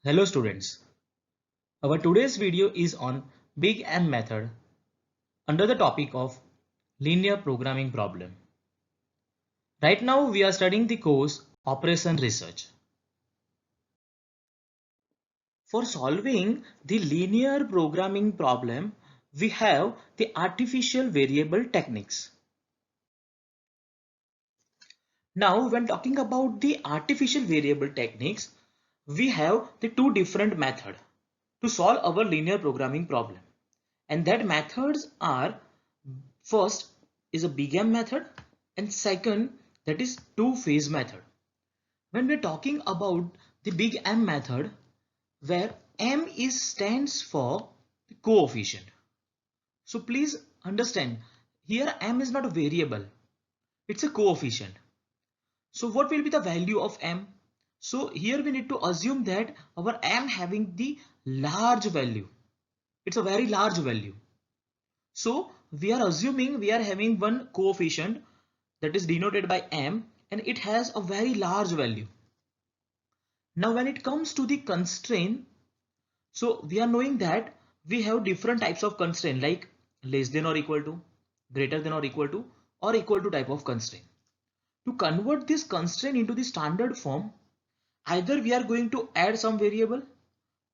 Hello students, our today's video is on Big M method under the topic of linear programming problem. Right now we are studying the course Operation Research. For solving the linear programming problem, we have the artificial variable techniques. Now when talking about the artificial variable techniques, we have the two different methods to solve our linear programming problem. And that methods are, first is a big M method and second that is two-phase method. When we're talking about the big M method, where M is stands for the coefficient. So please understand, here M is not a variable, it's a coefficient. So what will be the value of M? So here we need to assume that our M having the large value. It's a very large value. So we are assuming we are having one coefficient that is denoted by M and it has a very large value. Now when it comes to the constraint, so we are knowing that we have different types of constraint like less than or equal to, greater than or equal to type of constraint. To convert this constraint into the standard form, either we are going to add some variable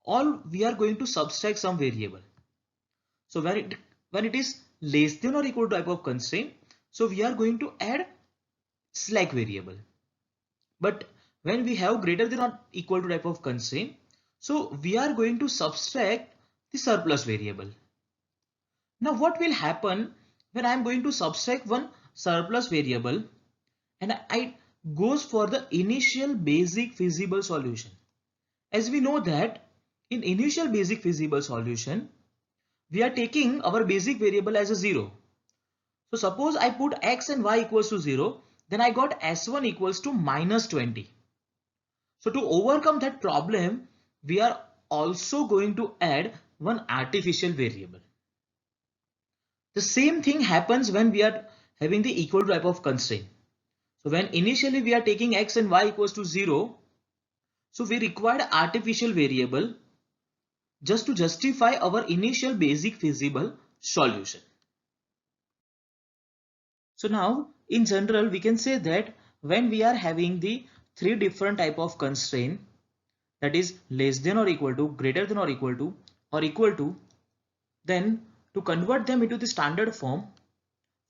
or we are going to subtract some variable. So when it is less than or equal to type of constraint, so we are going to add slack variable. But when we have greater than or equal to type of constraint, so we are going to subtract the surplus variable. Now what will happen when I am going to subtract one surplus variable and I goes for the initial basic feasible solution? As we know that in initial basic feasible solution, we are taking our basic variable as a 0. So suppose I put x and y equals to 0, then I got s1 equals to minus 20. So to overcome that problem, we are also going to add one artificial variable. The same thing happens when we are having the equal type of constraint. So when initially we are taking x and y equals to 0, so we required artificial variable just to justify our initial basic feasible solution. So now in general we can say that when we are having the three different type of constraint, that is less than or equal to, greater than or equal to, then to convert them into the standard form,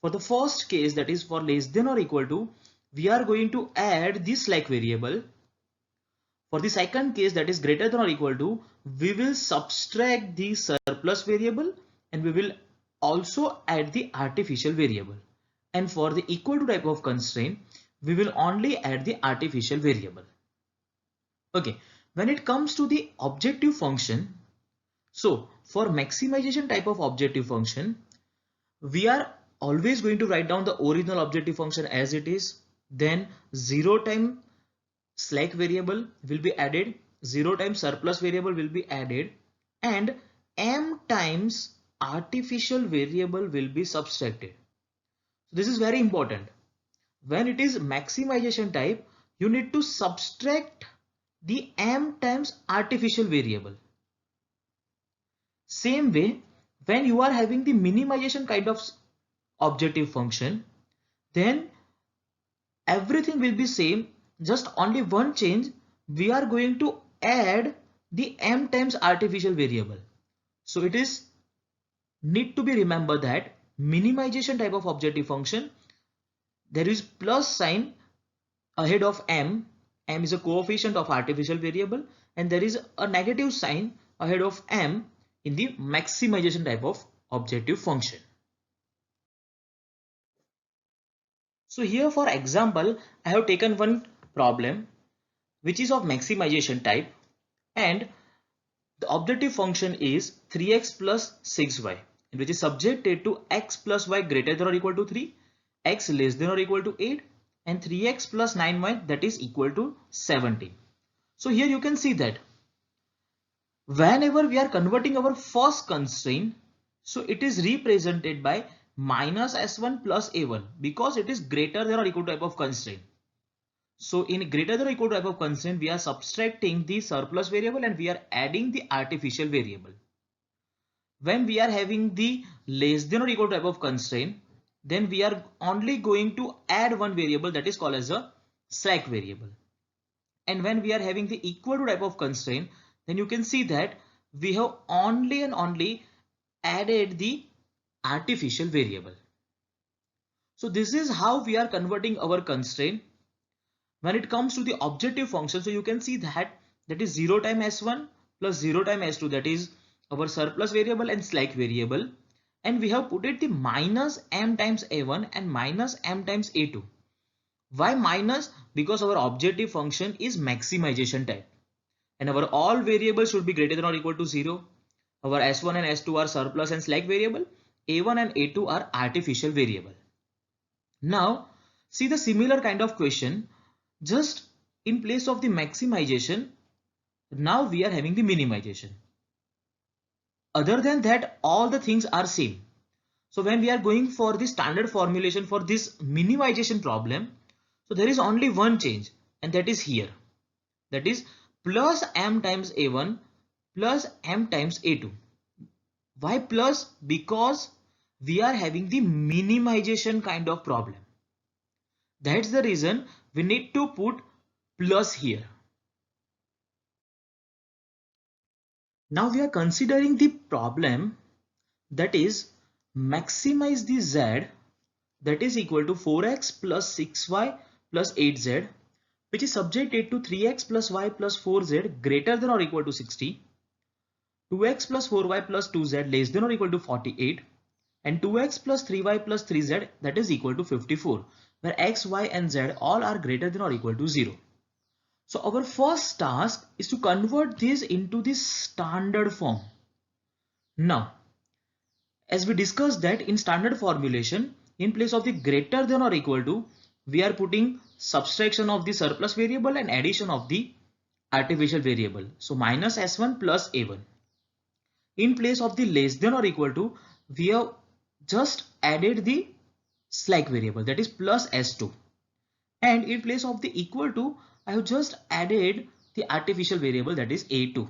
for the first case that is for less than or equal to, we are going to add this slack variable. For the second case that is greater than or equal to, we will subtract the surplus variable and we will also add the artificial variable. And for the equal to type of constraint, we will only add the artificial variable. Okay, when it comes to the objective function, so for maximization type of objective function, we are always going to write down the original objective function as it is, then 0 time slack variable will be added, 0 times surplus variable will be added, and m times artificial variable will be subtracted. So this is very important. When it is maximization type, you need to subtract the m times artificial variable. Same way, when you are having the minimization kind of objective function, then everything will be same, just only one change, we are going to add the m times artificial variable. So it is need to be remembered that minimization type of objective function, there is plus sign ahead of m is a coefficient of artificial variable, and there is a negative sign ahead of m in the maximization type of objective function. So here for example, I have taken one problem which is of maximization type, and the objective function is 3x plus 6y, which is subjected to x plus y greater than or equal to 3, x less than or equal to 8, and 3x plus 9y that is equal to 17. So here you can see that whenever we are converting our first constraint, so it is represented by minus s1 plus a1 because it is greater than or equal to type of constraint. So in greater than or equal to type of constraint, we are subtracting the surplus variable and we are adding the artificial variable. When we are having the less than or equal to type of constraint, then we are only going to add one variable that is called as a slack variable. And when we are having the equal to type of constraint, then you can see that we have only and only added the artificial variable. So this is how we are converting our constraint. When it comes to the objective function, so you can see that is 0 times s1 plus 0 times s2, that is our surplus variable and slack variable, and we have put it the minus m times a1 and minus m times a2. Why minus? Because our objective function is maximization type and our all variables should be greater than or equal to 0. Our s1 and s2 are surplus and slack variable, a1 and a2 are artificial variable. Now see the similar kind of question, just in place of the maximization, now we are having the minimization. Other than that, all the things are same. So when we are going for the standard formulation for this minimization problem, so there is only one change, and that is here. That is plus m times a1 plus m times a2. Why plus? Because we are having the minimization kind of problem. That's the reason we need to put plus here. Now we are considering the problem that is maximize the z, that is equal to 4x plus 6y plus 8z, which is subjected to 3x plus y plus 4z greater than or equal to 60, 2x plus 4y plus 2z less than or equal to 48, and 2x plus 3y plus 3z that is equal to 54, where x, y and z all are greater than or equal to 0. So our first task is to convert this into the standard form. Now, as we discussed that in standard formulation, in place of the greater than or equal to, we are putting subtraction of the surplus variable and addition of the artificial variable. So minus s1 plus a1. In place of the less than or equal to, we have just added the slack variable, that is plus s2. And in place of the equal to, I have just added the artificial variable, that is a2.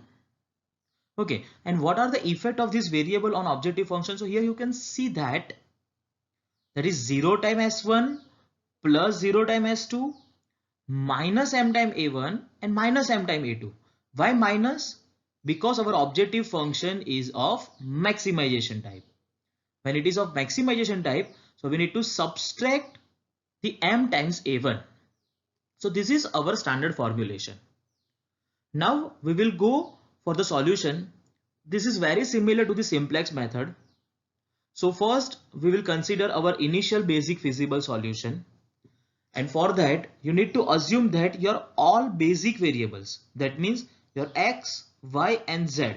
Okay, and what are the effect of this variable on objective function? So here you can see that is 0 times s1 plus 0 times s2 minus m times a1 and minus m times a2. Why minus? Because our objective function is of maximization type. When it is of maximization type, so we need to subtract the m times a1. So this is our standard formulation. Now we will go for the solution. This is very similar to the simplex method. So first we will consider our initial basic feasible solution. And for that you need to assume that your all basic variables, that means your x, y and z,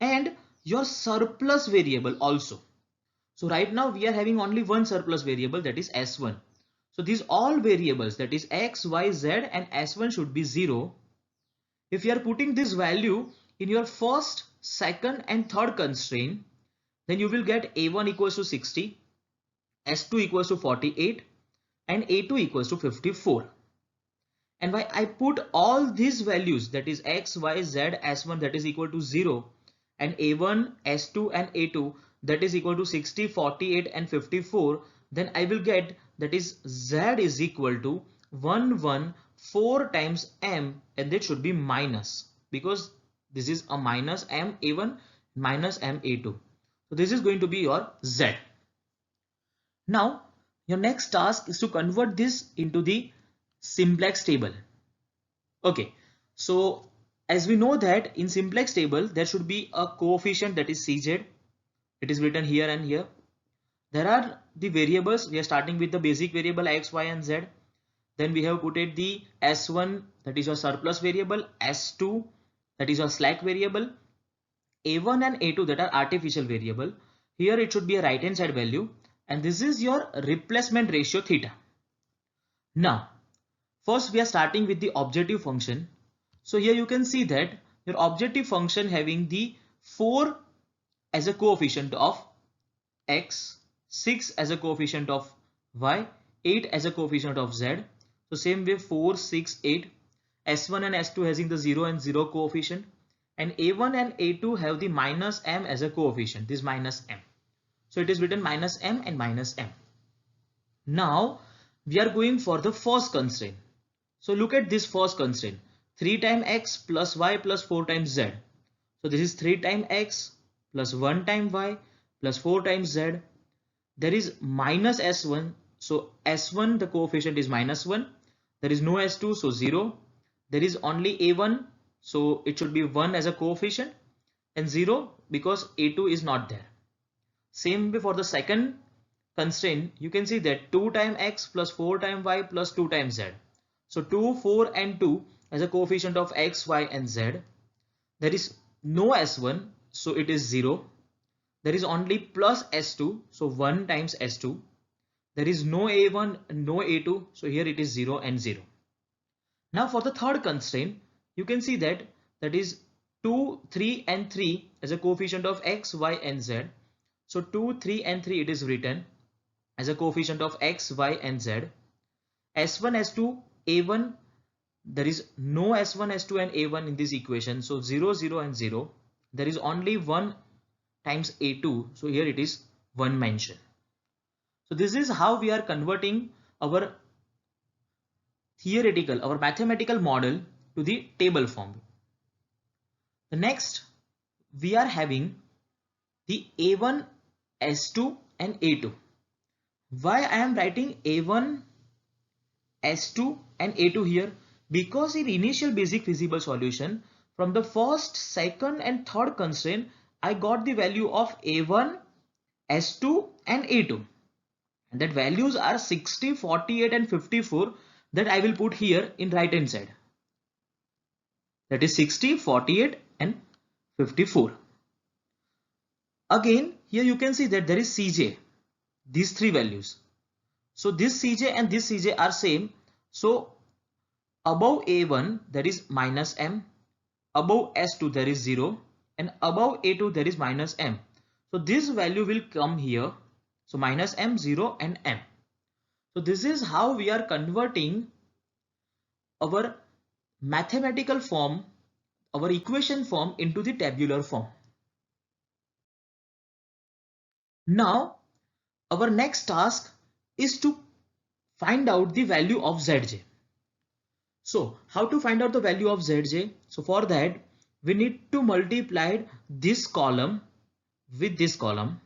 and your surplus variable also. So right now we are having only one surplus variable, that is s1. So these all variables, that is x, y, z and s1 should be 0. If you are putting this value in your first, second and third constraint, then you will get a1 equals to 60, s2 equals to 48 and a2 equals to 54. And why I put all these values, that is x, y, z, s1 that is equal to 0 and a1, s2 and a2 that is equal to 60, 48 and 54, then I will get that is z is equal to 114 times m, and that should be minus, because this is a minus m a1 minus m a2. So this is going to be your z. Now your next task is to convert this into the simplex table. Okay, so as we know that in simplex table there should be a coefficient, that is cz. It is written here and here. There are the variables. We are starting with the basic variable x, y and z. Then we have put it the s1, that is your surplus variable, s2 that is your slack variable, a1 and a2 that are artificial variable. Here it should be a right hand side value, and this is your replacement ratio theta. Now first we are starting with the objective function. So here you can see that your objective function having the 4 as a coefficient of x, 6 as a coefficient of y, 8 as a coefficient of z. So same way 4, 6, 8. S1 and S2 having the 0 and 0 coefficient. And A1 and A2 have the minus m as a coefficient. This minus m. So it is written minus m and minus m. Now we are going for the first constraint. So look at this first constraint. 3 times x plus y plus 4 times z. So this is 3 times x plus 1 times y plus 4 times z. There is minus s1. So s1 the coefficient is minus 1. There is no s2 so 0. There is only a1 so it should be 1 as a coefficient and 0 because a2 is not there. Same way for the second constraint, you can see that 2 times x plus 4 times y plus 2 times z. So 2, 4 and 2 as a coefficient of x, y and z. There is no s1 so it is 0. There is only plus s2 so 1 times s2. There is no a1, no a2 so here it is 0 and 0. Now for the third constraint, you can see that is 2, 3 and 3 as a coefficient of x, y and z. So 2, 3 and 3 it is written as a coefficient of x, y and z. S1, S2, A1, there is no S1, S2 and A1 in this equation. So 0, 0 and 0. There is only 1 times A2. So here it is 1 mentioned. So this is how we are converting our theoretical, our mathematical model to the table form. The next, we are having the A1, S2 and A2. Why I am writing A1, S2 and A2 here? Because in initial basic feasible solution, from the first, second and third constraint, I got the value of A1, S2 and A2. And that values are 60, 48 and 54 that I will put here in right hand side. That is 60, 48 and 54. Again, here you can see that there is Cj. These three values. So this Cj and this Cj are same. So above A1 there is minus m, above S2 there is 0 and above A2 there is minus m. So this value will come here. So minus m, 0 and m. So this is how we are converting our mathematical form, our equation form into the tabular form. Now our next task is to find out the value of Zj. So how to find out the value of Zj? So for that we need to multiply this column with this column.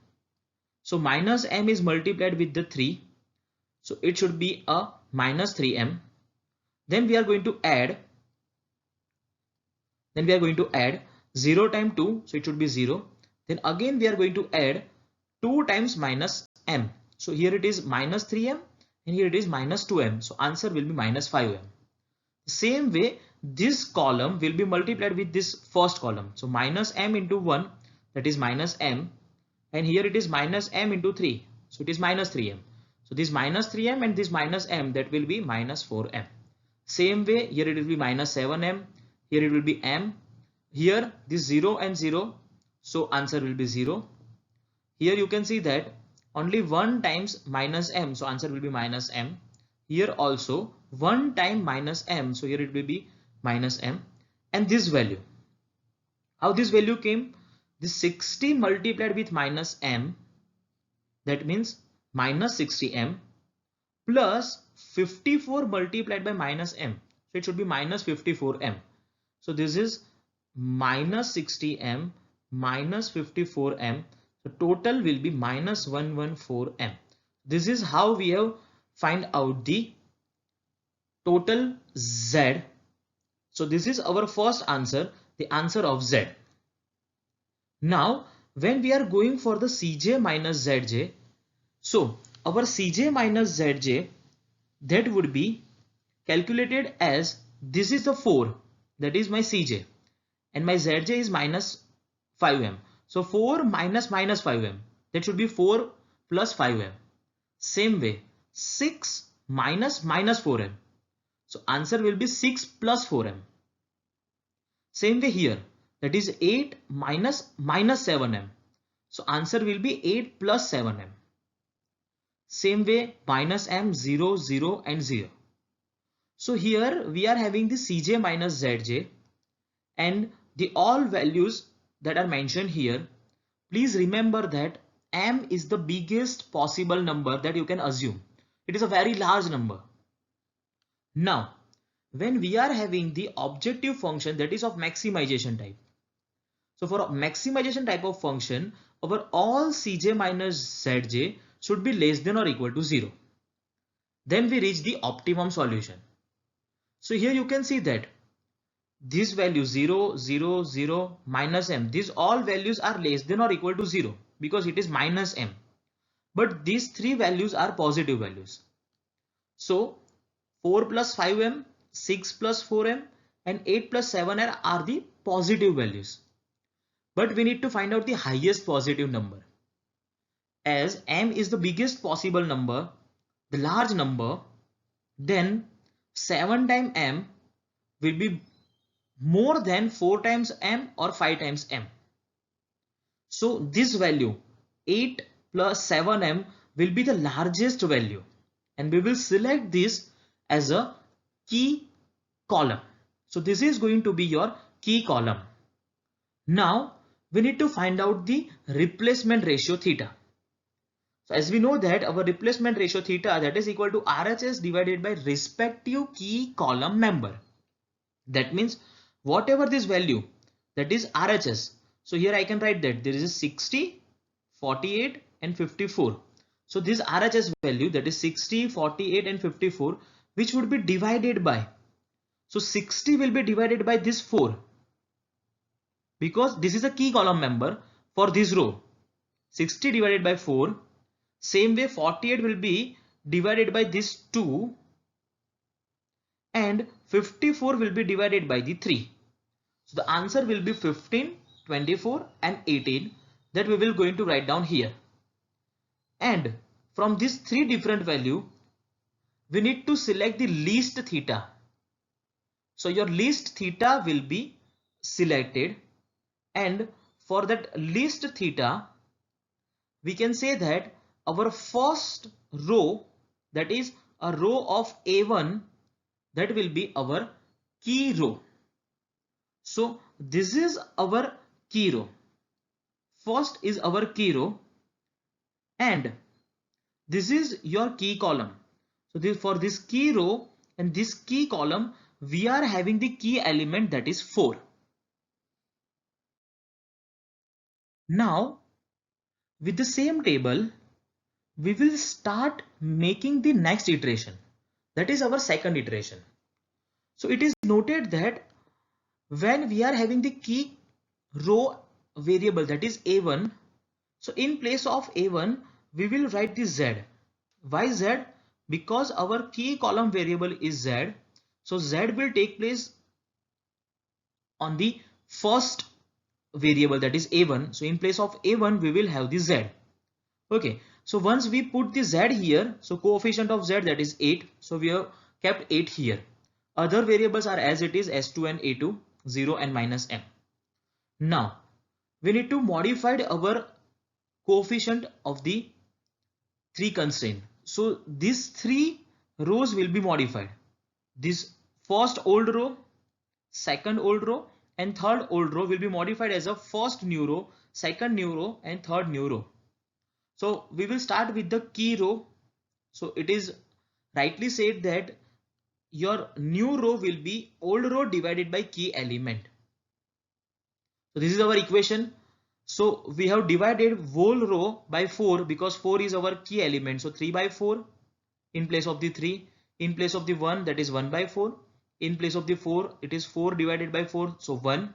So minus m is multiplied with the 3. So it should be a minus 3m. Then we are going to add 0 times 2. So it should be 0. Then again we are going to add 2 times minus m. So here it is minus 3m and here it is minus 2m. So answer will be minus 5m. Same way this column will be multiplied with this first column. So minus m into 1 that is minus m and here it is minus m into 3. So it is minus 3m. So this minus 3m and this minus m that will be minus 4m. Same way here it will be minus 7m. Here it will be m. Here this 0 and 0. So answer will be 0. Here you can see that only 1 times minus m. So answer will be minus m. Here also 1 time minus m. So here it will be minus m. And this value. How this value came? This 60 multiplied with minus m. That means minus 60m plus 54 multiplied by minus m. So it should be minus 54m. So this is minus 60m minus 54m. So total will be minus 114m. This is how we have find out the total Z. So this is our first answer, the answer of Z. Now when we are going for the Cj minus Zj, so our Cj minus Zj that would be calculated as this is the 4, that is my Cj, and my Zj is minus 5m. So 4 minus minus 5m, that should be 4 plus 5m. Same way 6 minus minus 4m. So answer will be 6 plus 4m. Same way here, that is 8 minus minus 7m. So answer will be 8 plus 7m. Same way minus m, 0, 0 and 0. So here we are having the Cj minus Zj and the all values that are mentioned here. Please remember that m is the biggest possible number that you can assume. It is a very large number. Now, when we are having the objective function that is of maximization type. So for a maximization type of function, our all Cj minus Zj should be less than or equal to 0. Then we reach the optimum solution. So here you can see that these values 0, 0, 0, minus m, these all values are less than or equal to 0 because it is minus m. But these three values are positive values. So 4 plus 5m, 6 plus 4m and 8 plus 7m are the positive values. But we need to find out the highest positive number. As m is the biggest possible number, the large number, then 7 times m will be more than 4 times m or 5 times m. So this value 8 plus 7m will be the largest value and we will select this as a key column. So this is going to be your key column. Now we need to find out the replacement ratio theta. So as we know that our replacement ratio theta, that is equal to RHS divided by respective key column member. That means whatever this value, that is RHS. So here I can write that there is a 60, 48 and 54. So this RHS value, that is 60, 48 and 54, which would be divided by. So 60 will be divided by this 4 because this is a key column member for this row. 60 divided by 4. Same way 48 will be divided by this 2 and 54 will be divided by the 3. So the answer will be 15, 24 and 18 that we will going to write down here. And from these three different value, we need to select the least theta. So your least theta will be selected, and for that least theta, we can say that our first row, that is a row of A1, that will be our key row. So this is our key row. First is our key row and this is your key column. So this, for this key row and this key column, we are having the key element, that is 4. Now with the same table, we will start making the next iteration. That is our second iteration. So it is noted that when we are having the key row variable, that is A1, so in place of A1, we will write the Z. Why Z? Because our key column variable is Z. So Z will take place on the first variable, that is A1. So in place of A1, we will have the Z. Okay. So once we put the Z here, so coefficient of Z, that is 8. So we have kept 8 here. Other variables are as it is, S2 and A2, 0 and minus m. Now we need to modify our coefficient of the 3 constraint. So these 3 rows will be modified. This first old row, second old row and third old row will be modified as a first new row, second new row and third new row. So we will start with the key row. So it is rightly said that your new row will be old row divided by key element. So this is our equation. So we have divided whole row by 4 because 4 is our key element. So 3 by 4 in place of the 3, in place of the 1, that is 1 by 4, in place of the 4 it is 4 divided by 4, so 1,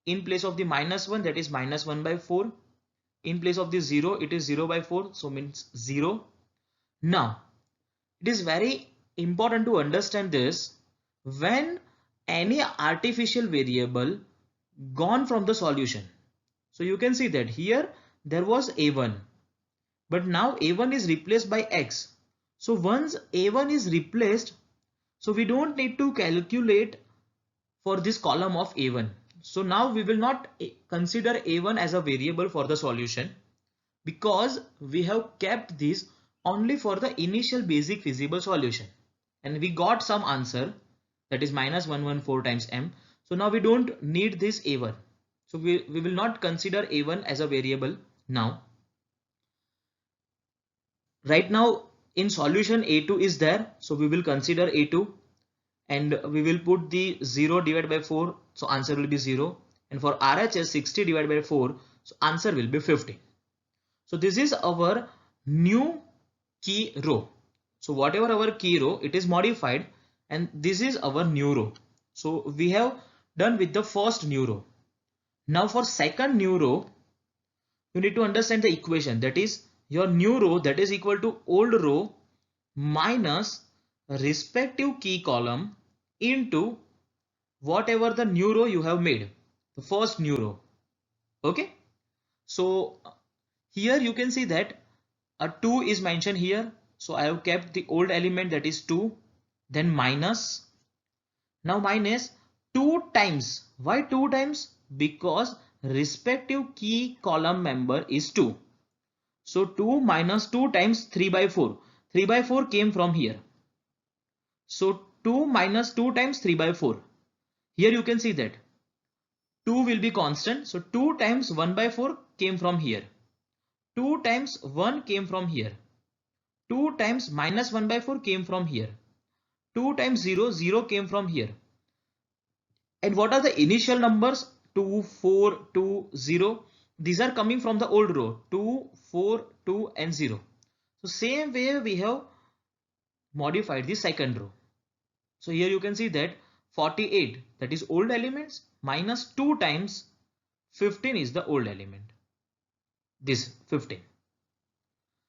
in place of the minus 1, that is minus 1 by 4, in place of the 0 it is 0 by 4, so means 0. Now it is very important to understand this. When any artificial variable gone from the solution, so you can see that here there was A1, but now A1 is replaced by X. So once A1 is replaced, so we don't need to calculate for this column of A1. So now we will not consider A1 as a variable for the solution because we have kept this only for the initial basic feasible solution. and we got some answer, that is minus 114 times m. So now we don't need this a1. So we will not consider a1 as a variable now. Right now in solution a2 is there, so we will consider a2 and we will put the 0 divided by 4, so answer will be 0, and for RHS 60 divided by 4, so answer will be 50. So this is our new key row. So whatever our key row, it is modified and this is our new row. So we have done with the first new row. Now for second new row, you need to understand the equation, that is your new row, that is equal to old row minus respective key column into whatever the new row you have made, the first new row. Okay, so here you can see that a 2 is mentioned here, so I have kept the old element, that is 2, then minus, now minus 2 times. Why 2 times? Because respective key column member is 2. So 2 minus 2 times 3 by 4. 3 by 4 came from here. So 2 minus 2 times 3 by 4. Here you can see that 2 will be constant. So 2 times 1 by 4 came from here. 2 times 1 came from here. 2 times minus 1 by 4 came from here. 2 times 0, 0 came from here. And what are the initial numbers? 2, 4, 2, 0. These are coming from the old row. 2, 4, 2 and 0. So same way we have modified the second row. So here you can see that 48, that is old elements, minus 2 times 15 is the old element. This 15.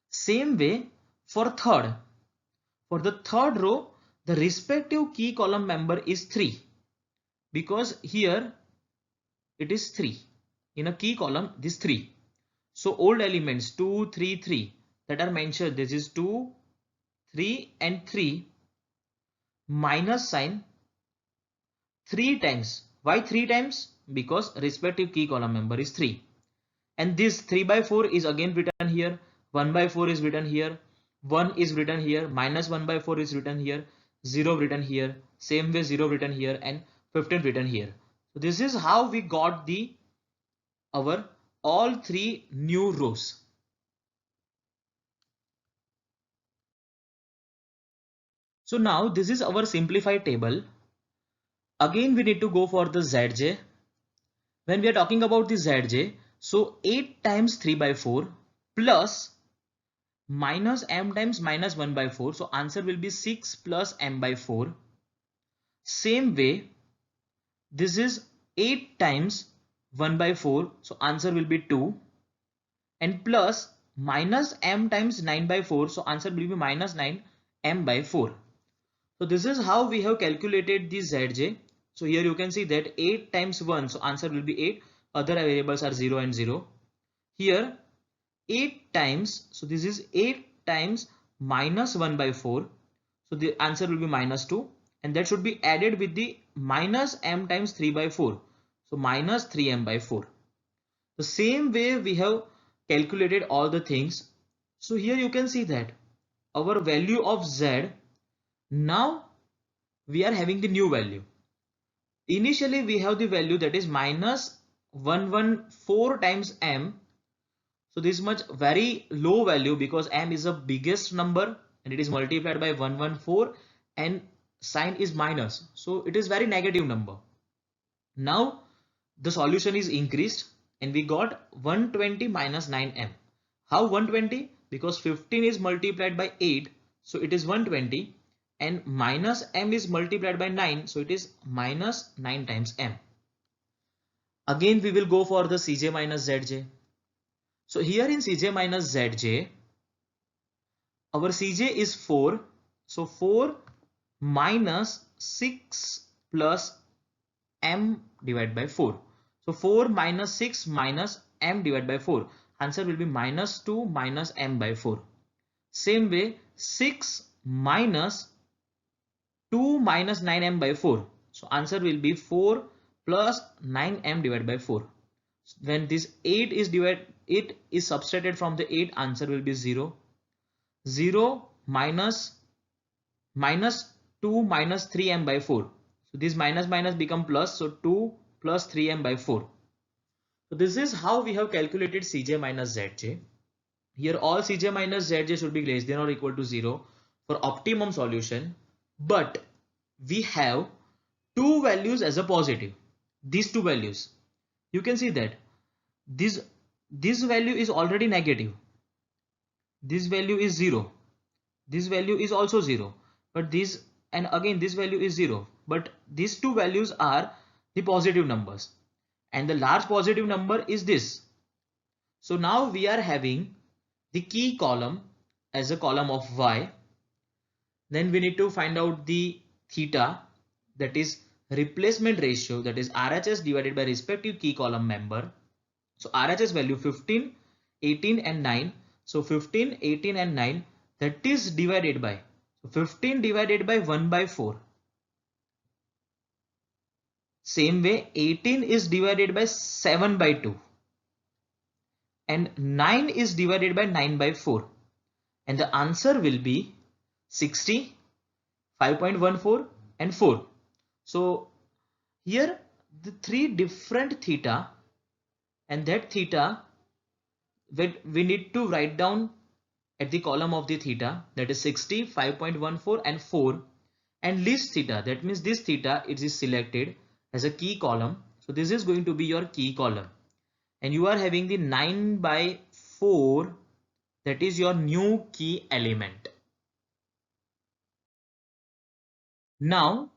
Same way for third. For the third row, the respective key column member is 3. Because here it is 3. In a key column, this 3. So old elements 2, 3, 3 that are mentioned. This is 2, 3 and 3 minus sign 3 times. Why 3 times? Because respective key column member is 3. And this 3 by 4 is again written here. 1 by 4 is written here. 1 is written here. Minus 1 by 4 is written here. 0 written here. Same way 0 written here and 15 written here. So this is how we got our all 3 new rows. So now this is our simplified table. Again we need to go for the Zj. When we are talking about the Zj, so 8 times 3 by 4 plus minus m times minus 1 by 4. So answer will be 6 plus m by 4. Same way, this is 8 times 1 by 4. So answer will be 2. And plus minus m times 9 by 4. So answer will be minus 9 m by 4. So this is how we have calculated the Zj. So here you can see that 8 times 1. So answer will be 8. Other variables are 0 and 0. Here 8 times, so this is 8 times minus 1 by 4. So the answer will be minus 2. And that should be added with the minus m times 3 by 4. So minus 3m by 4. The same way we have calculated all the things. So here you can see that our value of z, now we are having the new value. Initially we have the value that is minus 114 times m. So this much very low value because m is the biggest number and it is multiplied by 114 and sign is minus. So it is very negative number. Now the solution is increased and we got 120 minus 9m. How 120? Because 15 is multiplied by 8. So it is 120 and minus m is multiplied by 9. So it is minus 9 times m. Again we will go for the Cj minus Zj. So here in Cj minus Zj, our Cj is 4. So 4 minus 6 plus m divided by 4. So 4 minus 6 minus m divided by 4. Answer will be minus 2 minus m by 4. Same way 6 minus 2 minus 9m by 4. So answer will be 4 plus 9m divided by 4. When this 8 is subtracted from the 8, answer will be 0. 0 minus 2 minus 3m by 4. So this minus minus become plus. So 2 plus 3m by 4. So this is how we have calculated Cj minus Zj. Here all Cj minus Zj should be less than or equal to 0 for optimum solution. But we have two values as a positive. These two values. You can see that this value is already negative. This value is 0. This value is also 0. But this, and again this value is 0. But these two values are the positive numbers. And the large positive number is this. So now we are having the key column as a column of y. Then we need to find out the theta, that is replacement ratio, that is RHS divided by respective key column member. So RHS value 15, 18 and 9. So 15, 18 and 9, that is divided by, so 15 divided by 1 by 4. Same way 18 is divided by 7 by 2. And 9 is divided by 9 by 4. And the answer will be 60, 5.14 and 4. So here the three different theta, and that theta we need to write down at the column of the theta, that is 60, 5.14 and 4, and least theta, that means this theta, it is selected as a key column. So this is going to be your key column, and you are having the 9 by 4, that is your new key element. Now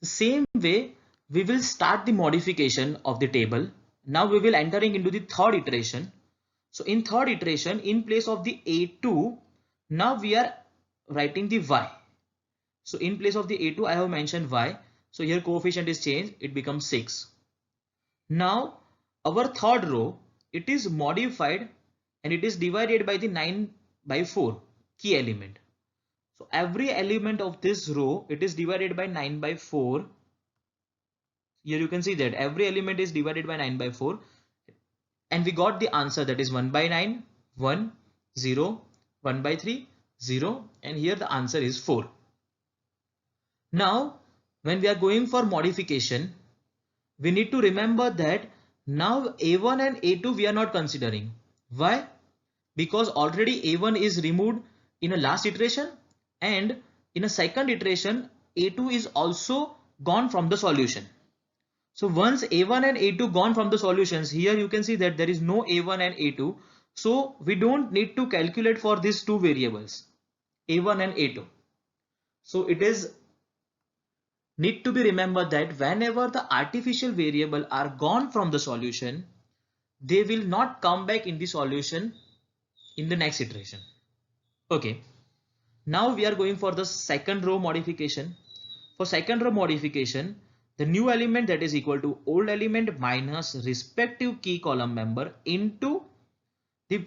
the same way we will start the modification of the table. Now we will entering into the third iteration. So in third iteration, in place of the A2, now we are writing the y. So in place of the A2 I have mentioned y. So here coefficient is changed, it becomes 6. Now our third row, it is modified and it is divided by the 9 by 4 key element. So every element of this row, it is divided by 9 by 4. Here you can see that every element is divided by 9 by 4. And we got the answer, that is 1 by 9, 1, 0, 1 by 3, 0, and here the answer is 4. Now when we are going for modification, we need to remember that now A1 and A2 we are not considering. Why? Because already A1 is removed in a last iteration, and in a second iteration A2 is also gone from the solution. So once A1 and A2 gone from the solutions, here you can see that there is no A1 and A2. So we don't need to calculate for these two variables, A1 and A2. So it is need to be remembered that whenever the artificial variable are gone from the solution, they will not come back in the solution in the next iteration. Okay. Now we are going for the second row modification. For second row modification, the new element, that is equal to old element minus respective key column member into the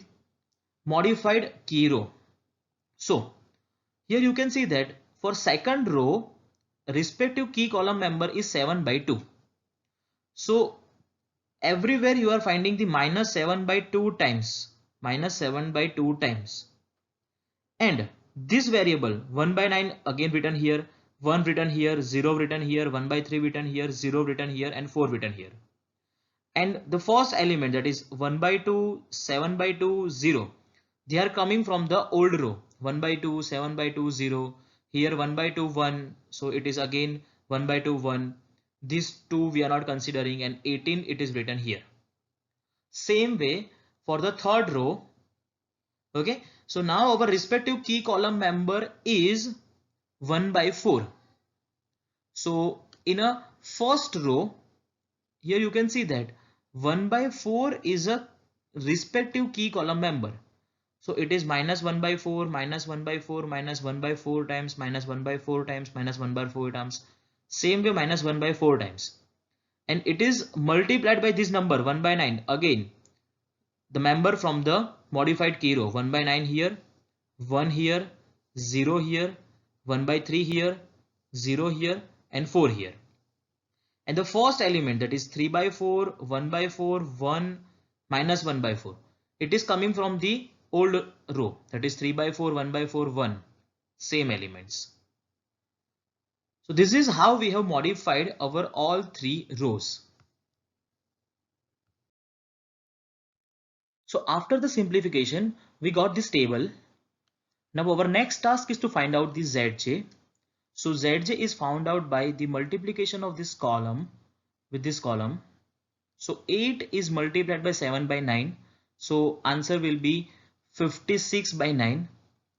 modified key row. So here you can see that for second row, respective key column member is 7 by 2. So everywhere you are finding the minus 7 by 2 times, minus 7 by 2 times. And this variable 1 by 9 again written here, 1 written here, 0 written here, 1 by 3 written here, 0 written here, and 4 written here. And the first element, that is 1 by 2, 7 by 2, 0. They are coming from the old row. 1 by 2, 7 by 2, 0. Here 1 by 2, 1. So it is again 1 by 2, 1. These two we are not considering, and 18 it is written here. Same way for the third row. Okay. So now our respective key column member is 1 by 4. So in a first row, here you can see that 1 by 4 is a respective key column member. So it is minus 1 by 4, minus 1 by 4, minus 1 by 4 times, minus 1 by 4 times, minus 1 by 4 times. Same way minus 1 by 4 times. And it is multiplied by this number 1 by 9. Again, the member from the modified key row, 1 by 9 here, 1 here, 0 here, 1 by 3 here, 0 here, and 4 here. And the first element, that is 3 by 4, 1 by 4, 1, minus 1 by 4. It is coming from the old row, that is 3 by 4, 1 by 4, 1. Same elements. So this is how we have modified our all three rows. So after the simplification, we got this table. Now our next task is to find out the Zj. So Zj is found out by the multiplication of this column with this column. So 8 is multiplied by 7 by 9. So answer will be 56 by 9,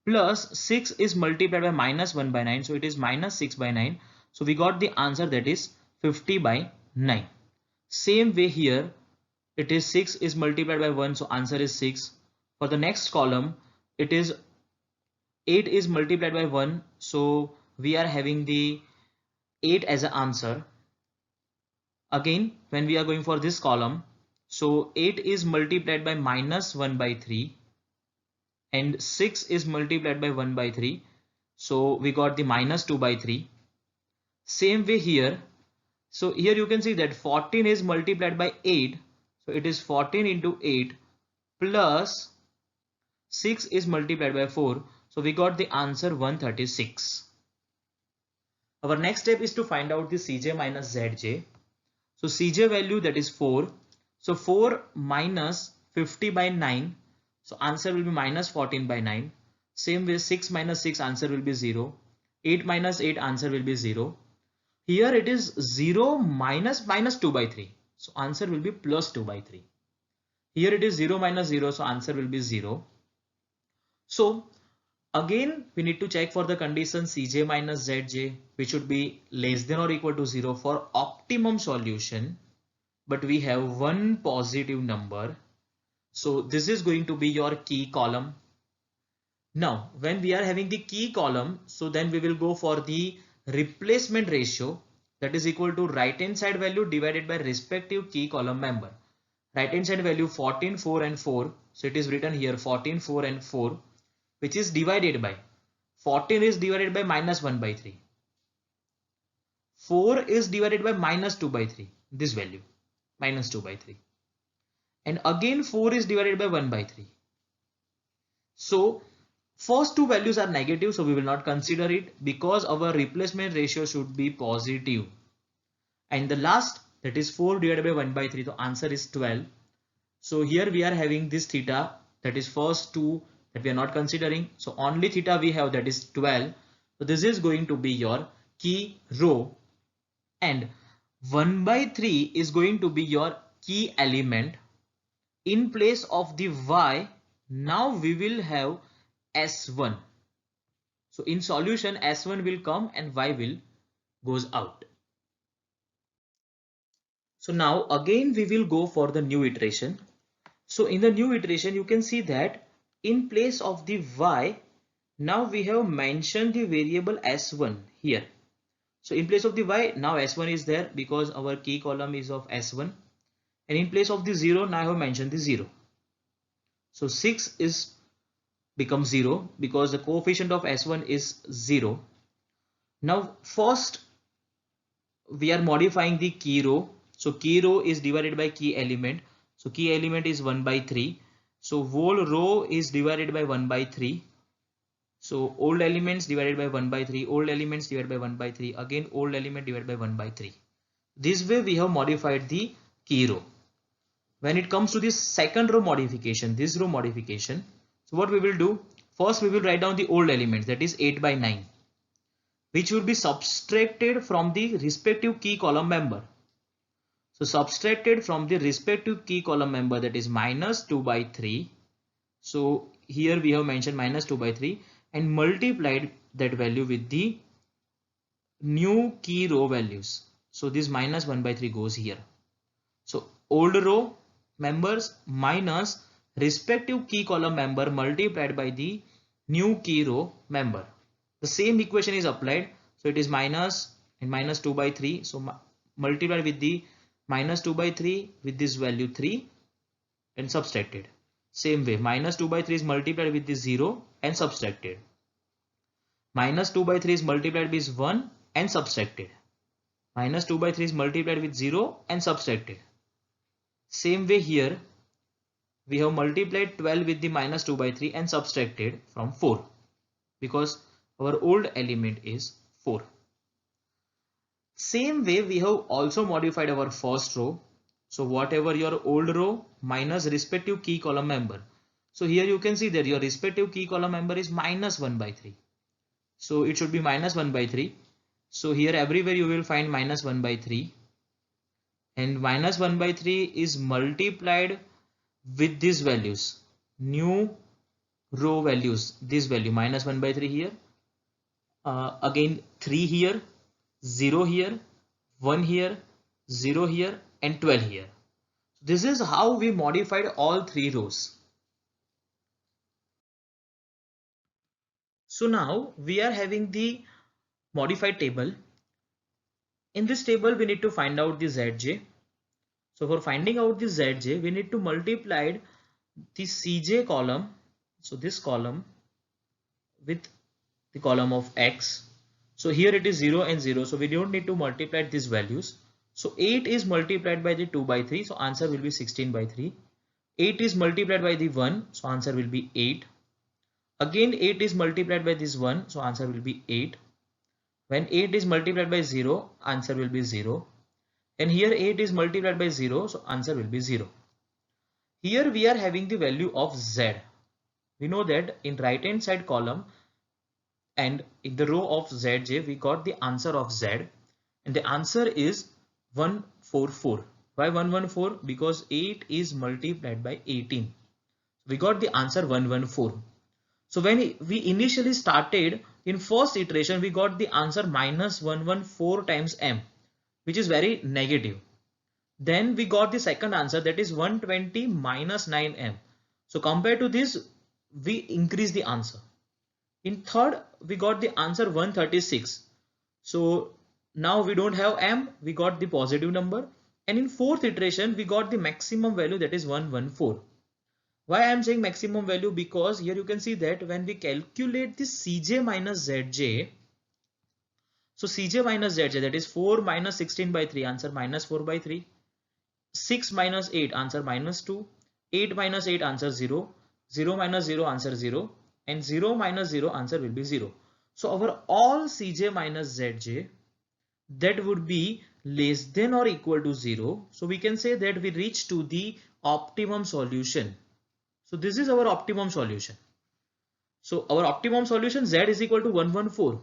plus 6 is multiplied by minus 1 by 9. So it is minus 6 by 9. So we got the answer, that is 50 by 9. Same way here, it is 6 is multiplied by 1. So answer is 6. For the next column, it is 8 is multiplied by 1. So we are having the 8 as an answer. Again, when we are going for this column, so 8 is multiplied by minus 1 by 3 and 6 is multiplied by 1 by 3. So we got the minus 2 by 3. Same way here. So here you can see that 14 is multiplied by 8. So it is 14 into 8 plus 6 is multiplied by 4. So we got the answer 136. Our next step is to find out the Cj minus Zj. So Cj value, that is 4. So 4 minus 50 by 9. So answer will be minus 14 by 9. Same way 6 minus 6, answer will be 0. 8 minus 8, answer will be 0. Here it is 0 minus 2 by 3. So answer will be plus 2 by 3. Here it is 0 minus 0. So answer will be 0. So again we need to check for the condition Cj minus Zj, which should be less than or equal to 0 for optimum solution. But we have one positive number. So this is going to be your key column. Now when we are having the key column, so then we will go for the replacement ratio, that is equal to right hand side value divided by respective key column member. Right hand side value 14, 4 and 4. So it is written here 14, 4 and 4, which is divided by 14 is divided by minus 1 by 3. 4 is divided by minus 2 by 3. This value minus 2 by 3. And again 4 is divided by 1 by 3. So first two values are negative, so we will not consider it because our replacement ratio should be positive. And the last, that is 4 divided by 1 by 3, the answer is 12. So here we are having this theta, that is first two that we are not considering. So only theta we have, that is 12. So this is going to be your key row, and 1 by 3 is going to be your key element. In place of the y, now we will have S1. So in solution, S1 will come and y will goes out. So now again we will go for the new iteration. So in the new iteration, you can see that in place of the y, now we have mentioned the variable S1 here. So in place of the y, now S1 is there because our key column is of S1. And in place of the 0, now I have mentioned the 0. So 6 is becomes 0 because the coefficient of S1 is 0. Now first we are modifying the key row. So key row is divided by key element. So key element is 1 by 3. So whole row is divided by 1 by 3. So old elements divided by 1 by 3, old elements divided by 1 by 3, again old element divided by 1 by 3. This way we have modified the key row. When it comes to this second row modification, this row modification, so what we will do, first we will write down the old elements, that is 8 by 9, which will be subtracted from the respective key column member. So subtracted from the respective key column member, that is minus 2 by 3. So here we have mentioned minus 2 by 3 and multiplied that value with the new key row values. So this minus 1 by 3 goes here. So old row members minus respective key column member multiplied by the new key row member. The same equation is applied. So it is minus and minus 2 by 3. So multiplied with the minus 2 by 3 with this value 3 and subtracted. Same way minus 2 by 3 is multiplied with the 0 and subtracted. Minus 2 by 3 is multiplied with 1 and subtracted. Minus 2 by 3 is multiplied with 0 and subtracted. Same way here we have multiplied 12 with the minus 2 by 3 and subtracted from 4 because our old element is 4. Same way we have also modified our first row. So whatever your old row minus respective key column member. So here you can see that your respective key column member is minus 1 by 3. So it should be minus 1 by 3. So here everywhere you will find minus 1 by 3. And minus 1 by 3 is multiplied with these values. New row values. This value minus 1 by 3 here. Again 3 here. 0 here, 1 here, 0 here, and 12 here. This is how we modified all three rows. So now we are having the modified table. In this table, we need to find out the Zj. So for finding out the Zj, we need to multiply the Cj column. So this column with the column of X. So here it is 0 and 0. So we don't need to multiply these values. So 8 is multiplied by the 2 by 3. So answer will be 16 by 3. 8 is multiplied by the 1. So answer will be 8. Again 8 is multiplied by this 1. So answer will be 8. When 8 is multiplied by 0, answer will be 0. And here 8 is multiplied by 0. So answer will be 0. Here we are having the value of Z. We know that in right hand side column and in the row of Zj, we got the answer of Z. And the answer is 144. Why 114? Because 8 is multiplied by 18. We got the answer 114. So when we initially started in first iteration, we got the answer minus 114 times m, which is very negative. Then we got the second answer, that is 120 minus 9m. So compared to this, we increase the answer. In third, we got the answer 136. So now we don't have m, we got the positive number. And in fourth iteration, we got the maximum value, that is 114. Why I am saying maximum value? Because here you can see that when we calculate the Cj minus Zj, so Cj minus Zj, that is 4 minus 16 by 3, answer minus 4 by 3. 6 minus 8, answer minus 2. 8 minus 8, answer 0. 0 minus 0, answer 0. And 0 minus 0, answer will be 0. So our all Cj minus Zj, that would be less than or equal to 0. So we can say that we reach to the optimum solution. So this is our optimum solution. So our optimum solution Z is equal to 114.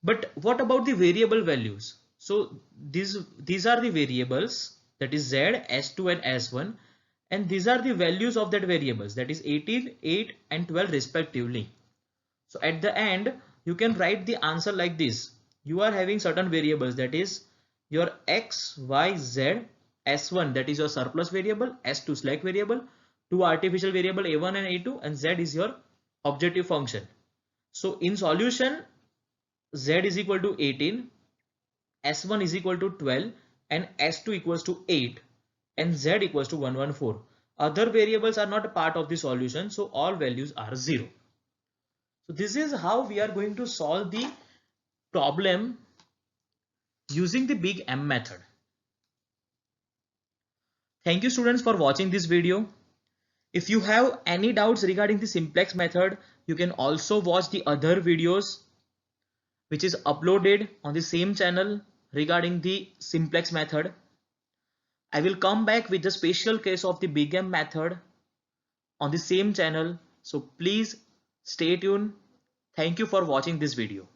But what about the variable values? So these are the variables, that is Z, S2 and S1. And these are the values of that variables, that is 18, 8 and 12 respectively. So at the end, you can write the answer like this. You are having certain variables, that is your X, Y, Z, S1, that is your surplus variable, S2 slack variable, two artificial variable A1 and A2, and Z is your objective function. So in solution, Z is equal to 18, S1 is equal to 12, and S2 equals to 8, and Z equals to 114. Other variables are not a part of the solution, so all values are 0. So this is how we are going to solve the problem using the Big M method. Thank you students for watching this video. If you have any doubts regarding the simplex method, you can also watch the other videos which is uploaded on the same channel regarding the simplex method. I will come back with the special case of the Big M method on the same channel. So please stay tuned. Thank you for watching this video.